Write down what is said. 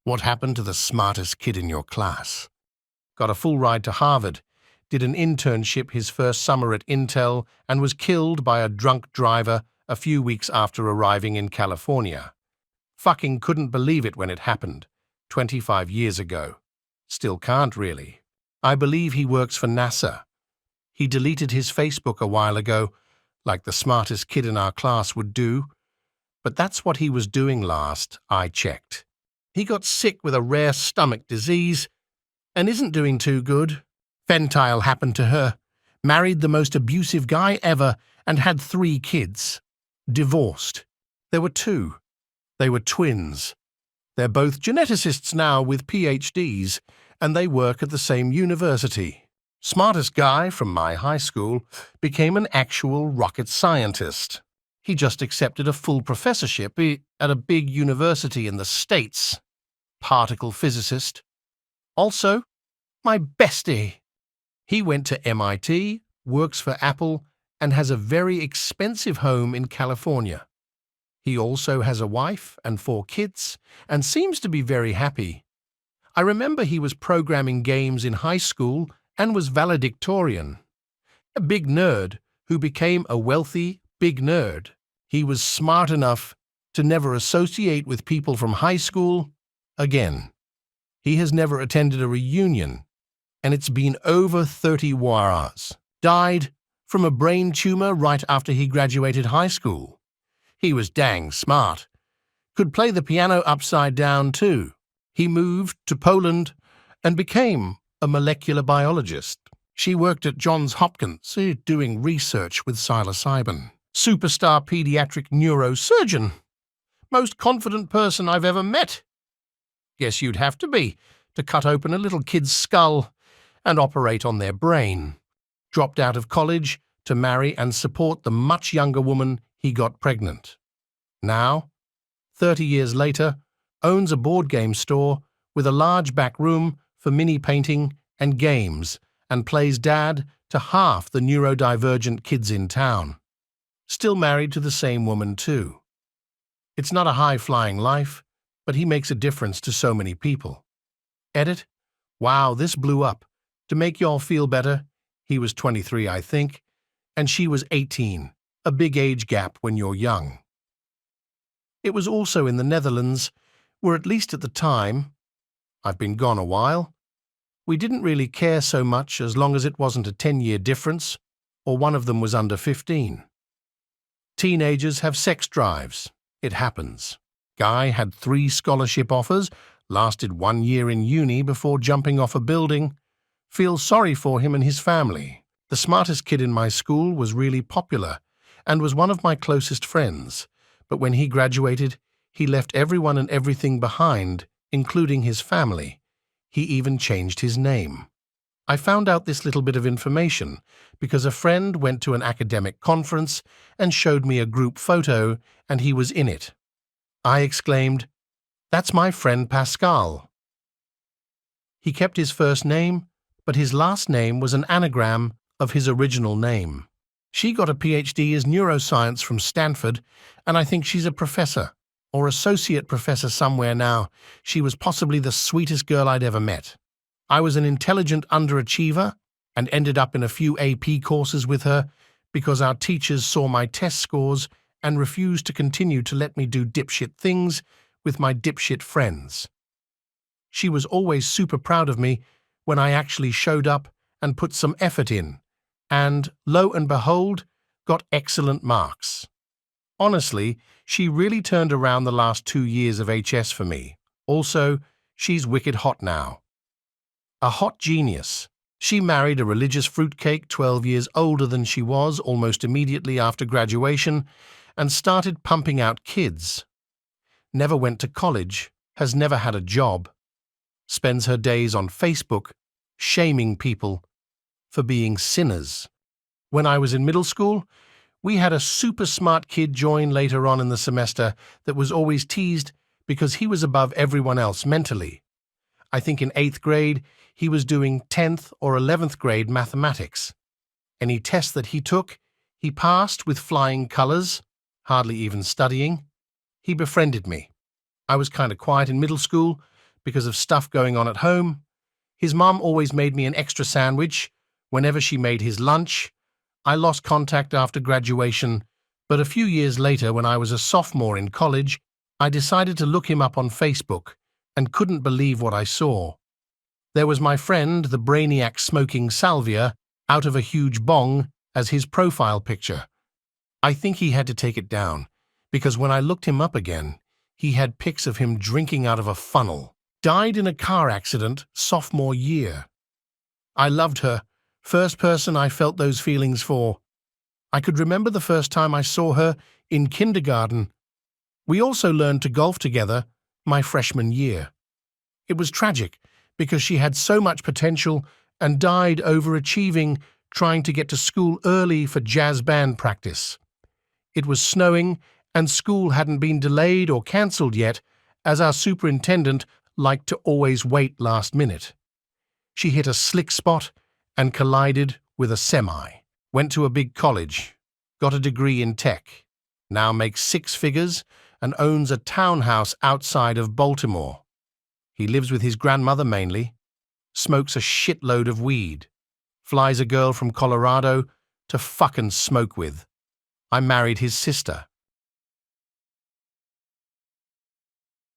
What happened to the smartest kid in your class? Got a full ride to Harvard, did an internship his first summer at Intel, and was killed by a drunk driver a few weeks after arriving in California. Fucking couldn't believe it when it happened, 25 years ago. Still can't really. I believe he works for NASA. He deleted his Facebook a while ago, like the smartest kid in our class would do. But that's what he was doing last I checked. He got sick with a rare stomach disease and isn't doing too good. Fentanyl happened to her, married the most abusive guy ever, and had 3 kids. Divorced. There were 2. They were twins. They're both geneticists now with PhDs, and they work at the same university. Smartest guy from my high school became an actual rocket scientist. He just accepted a full professorship at a big university in the States. Particle physicist. Also, my bestie. He went to MIT, works for Apple, and has a very expensive home in California. He also has a wife and 4 kids, and seems to be very happy. I remember he was programming games in high school and was valedictorian. A big nerd who became a wealthy big nerd. He was smart enough to never associate with people from high school again. He has never attended a reunion, and it's been over 30 years. Died from a brain tumor right after he graduated high school. He was dang smart. Could play the piano upside down too. He moved to Poland and became a molecular biologist. She worked at Johns Hopkins doing research with psilocybin. Superstar pediatric neurosurgeon. Most confident person I've ever met. Guess you'd have to be to cut open a little kid's skull and operate on their brain. Dropped out of college to marry and support the much younger woman he got pregnant. Now, 30 years later, owns a board game store with a large back room for mini painting and games, and plays dad to half the neurodivergent kids in town. Still married to the same woman too. It's not a high-flying life, but he makes a difference to so many people. Edit? Wow, this blew up. To make y'all feel better, he was 23, I think, and she was 18, a big age gap when you're young. It was also in the Netherlands, where at least at the time, I've been gone a while, we didn't really care so much as long as it wasn't a 10-year difference, or one of them was under 15. Teenagers have sex drives. It happens. Guy had 3 scholarship offers, lasted 1 year in uni before jumping off a building. Feel sorry for him and his family. The smartest kid in my school was really popular and was one of my closest friends, but when he graduated, he left everyone and everything behind, including his family. He even changed his name. I found out this little bit of information because a friend went to an academic conference and showed me a group photo, and he was in it. I exclaimed, "That's my friend Pascal." He kept his first name, but his last name was an anagram of his original name. She got a PhD in neuroscience from Stanford, and I think she's a professor, or associate professor somewhere now. She was possibly the sweetest girl I'd ever met. I was an intelligent underachiever and ended up in a few AP courses with her because our teachers saw my test scores and refused to continue to let me do dipshit things with my dipshit friends. She was always super proud of me when I actually showed up and put some effort in, and, lo and behold, got excellent marks. Honestly, she really turned around the last 2 years of HS for me. Also, she's wicked hot now. A hot genius. She married a religious fruitcake 12 years older than she was almost immediately after graduation and started pumping out kids. Never went to college, has never had a job. Spends her days on Facebook, shaming people for being sinners. When I was in middle school, we had a super smart kid join later on in the semester that was always teased because he was above everyone else mentally. I think in 8th grade, he was doing 10th or 11th grade mathematics. Any test that he took, he passed with flying colors, hardly even studying. He befriended me. I was kind of quiet in middle school, because of stuff going on at home. His mom always made me an extra sandwich whenever she made his lunch. I lost contact after graduation, but a few years later, when I was a sophomore in college, I decided to look him up on Facebook and couldn't believe what I saw. There was my friend, the brainiac smoking salvia, out of a huge bong as his profile picture. I think he had to take it down, because when I looked him up again, he had pics of him drinking out of a funnel. Died in a car accident sophomore year. I loved her. First person I felt those feelings for. I could remember the first time I saw her in kindergarten. We also learned to golf together my freshman year. It was tragic because she had so much potential and died overachieving, trying to get to school early for jazz band practice. It was snowing and school hadn't been delayed or cancelled yet, as our superintendent liked to always wait last minute. She hit a slick spot and collided with a semi. Went to a big college, got a degree in tech, now makes 6 figures and owns a townhouse outside of Baltimore. He lives with his grandmother mainly, smokes a shitload of weed, flies a girl from Colorado to fuck and smoke with. I married his sister.